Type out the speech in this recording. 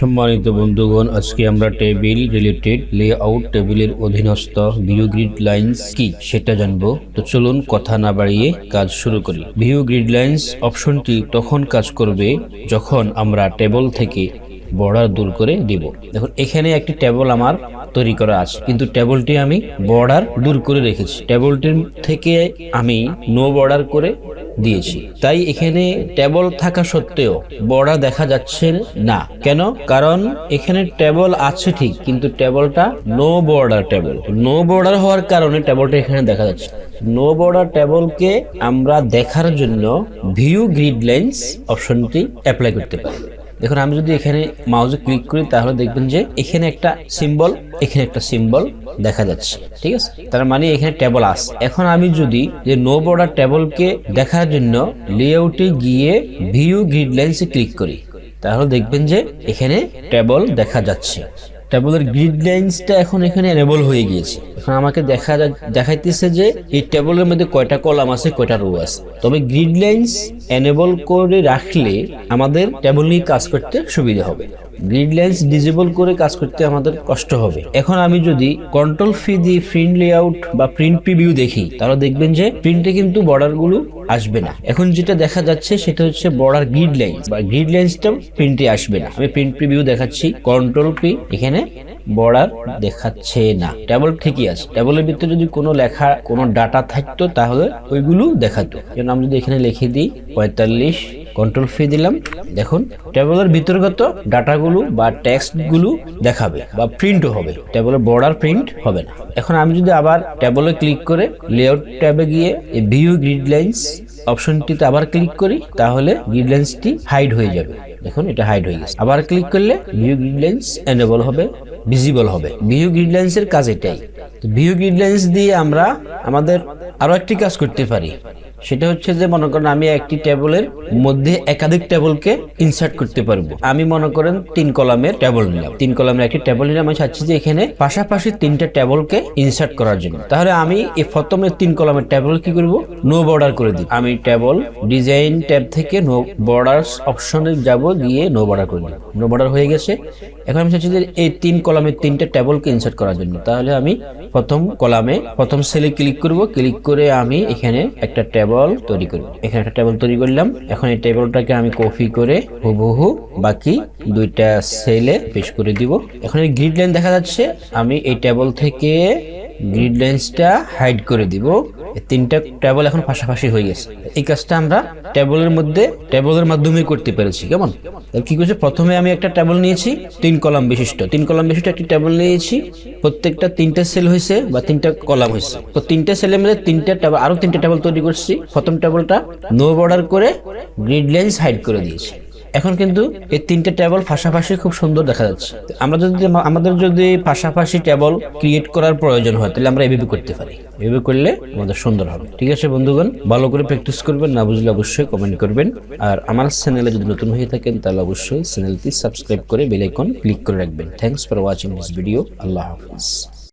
সম্মানিত বন্ধুগণ, আজকে আমরা টেবিল রিলেটেড লেআউট টেবিলের অধীনস্থ ভিউ গ্রিড লাইন্স কি সেটা জানবো। তো চলুন কথা না বাড়িয়ে কাজ শুরু করি। ভিউ গ্রিড লাইন্স অপশনটি তখন কাজ করবে যখন আমরা টেবল থেকে বর্ডার দূর করে দিব। দেখুন এখানে একটি টেবল আমার তৈরি করা আছে, কিন্তু টেবলটি আমি বর্ডার দূর করে রেখেছি। টেবলটির থেকে আমি নো বর্ডার করে দিয়েছি, তাই এখানে টেবল থাকা সত্ত্বেও বর্ডার দেখা যাচ্ছে না। কেন? কারণ এখানে টেবল আছে ঠিক, কিন্তু টেবলটা no border table. No border হওয়ার কারণে টেবলটা এখানে দেখা যাচ্ছে। নো বর্ডার টেবলকে আমরা দেখার জন্য ভিউ গ্রিড লাইন্স অপশনটি অ্যাপ্লাই করতে পারি। দেখুন আমি যদি এখানে মাউসে ক্লিক করি তাহলে দেখবেন যে এখানে একটা সিম্বল, এখানে একটা সিম্বল দেখা যাচ্ছে। ঠিক আছে, তার মানে এখানে টেবল আছে। এখন আমি যদি যে নো বর্ডার টেবলকে দেখার জন্য লেআউটে গিয়ে ভিউ গ্রিড লাইন্সে ক্লিক করি তাহলে দেখবেন যে এখানে টেবল দেখা যাচ্ছে। টেবলের গ্রিড লাইন্সটা এখন এখানে এনেবল হয়ে গিয়েছে। এখন আমাকে দেখাইতেছে যে এই টেবলের মধ্যে কয়টা কলাম আছে, কয়টা রো আছে। তবে গ্রিড লাইন্স এনেবল করে রাখলে আমাদের টেবল নিয়ে কাজ করতে সুবিধা হবে। গ্রিড লাইন্স ডিসেবল করে কাজ করতে আমাদের কষ্ট হবে। এখন আমি যদি কন্ট্রোল ফি দিয়ে প্রিন্ট লেআউট বা প্রিন্ট প্রিভিউ দেখি তাহলে দেখবেন যে প্রিন্টে কিন্তু বর্ডার গুলো আসবে না। এখন যেটা দেখা যাচ্ছে সেটা হচ্ছে বর্ডার গ্রিড লাইন্স বা গ্রিড লাইন্সটা প্রিন্টে আসবে না। আমি প্রিন্ট প্রিভিউ দেখাচ্ছি, কন্ট্রোল পি, এখানে বর্ডার দেখাচ্ছে না। টেবল ঠিকই আছে। টেবলের ভিতরে যদি কোনো লেখা, কোনো ডাটা থাকতো তাহলে ওইগুলো দেখাতো। যেন আমি যদি এখানে লিখে দিই 45, কন্ট্রোল ফি দিলাম, দেখুন টেবলের ভিতরগত ডাটাগুলো বা টেক্সটগুলো দেখাবে বা প্রিন্টও হবে। টেবলের বর্ডার প্রিন্ট হবে না। এখন আমি যদি আবার টেবলে ক্লিক করে লেআউট ট্যাবে গিয়ে এই ভিউ গ্রিড লাইন্স অপশনটিতে আবার ক্লিক করি তাহলে গ্রিড লাইন্সটি হাইড হয়ে যাবে। দেখুন এটা হাইড হয়ে গেছে। আবার ক্লিক করলে ভিউ গ্রিড লাইন্স এনেবল হবে, ভিজিবল হবে। ভিউ গ্রিড লাইন্সের কাজ এটাই। ভিউ গ্রিড লাইন্স দিয়ে আমরা আমাদের আরো একটি কাজ করতে পারি। সেটা হচ্ছে যে মনে করেন আমি একটি টেবলের মধ্যে একাধিক টেবলকে ইনসার্ট করতে পারবো। আমি মনে করেন 3 কলামের টেবল নিলাম, 3 কলামের একটি টেবল নিলাম। আমি চাচ্ছি যে এখানে পাশাপাশি 3টা টেবলকে ইনসার্ট করার জন্য। তাহলে আমি এই প্রথমে 3 কলামের টেবল কি করব, নো বর্ডার করে দিই। আমি টেবল ডিজাইন ট্যাব থেকে নো বর্ডারস অপশনে যাব, গিয়ে নো বর্ডার করে দিই। নো বর্ডার হয়ে গেছে। এখন আমি চাচ্ছি যে এই 3 কলামের 3টা টেবলকে ইনসার্ট করার জন্য। তাহলে আমি প্রথম কলামে প্রথম সেলে ক্লিক করব, ক্লিক করে আমি এখানে একটা টেবল তৈরি করব। এখানে একটা টেবল তৈরি করলাম। এখন এই টেবলটাকে আমি কপি করে হুবহু বাকি 2টা সেলে পেস্ট করে দিব। এখন এই গ্রিড লাইন দেখা যাচ্ছে। আমি এই টেবল থেকে গ্রিড লাইন্সটা হাইড করে দিব। 3টা টেবল এখন পাশাপাশি হয়ে গেছে। এই কাজটা আমরা টেবলের মাধ্যমে করতে পেরেছি। কেমন? কি করছে, প্রথমে আমি একটা টেবল নিয়েছি 3 কলাম বিশিষ্ট একটি টেবল নিয়েছি। প্রত্যেকটা 3টা সেল হয়েছে বা 3টা কলাম হয়েছে। তো 3টা সেলের মধ্যে 3টা টেবল, আরো 3টা টেবল তৈরি করছি। প্রথম টেবলটা নো বর্ডার করে গ্রিড লাইন্স হাইড করে দিয়েছি। এখন কিন্তু এই 3টা টেবল পাশাপাশি খুব সুন্দর দেখা যাচ্ছে। আমাদের যদি পাশাপাশি টেবল ক্রিয়েট করার প্রয়োজন হয় তাহলে আমরা এভাবে করতে পারি। এভাবে করলে আমাদের সুন্দর হবে। ঠিক আছে বন্ধুগণ, ভালো করে প্র্যাকটিস করবেন। না বুঝলে অবশ্যই কমেন্ট করবেন। আর আমার চ্যানেলে যদি নতুন হয়ে থাকেন তাহলে অবশ্যই চ্যানেলটি সাবস্ক্রাইব করে বেল আইকন ক্লিক করে রাখবেন। Thanks for watching this video. Allah Hafiz.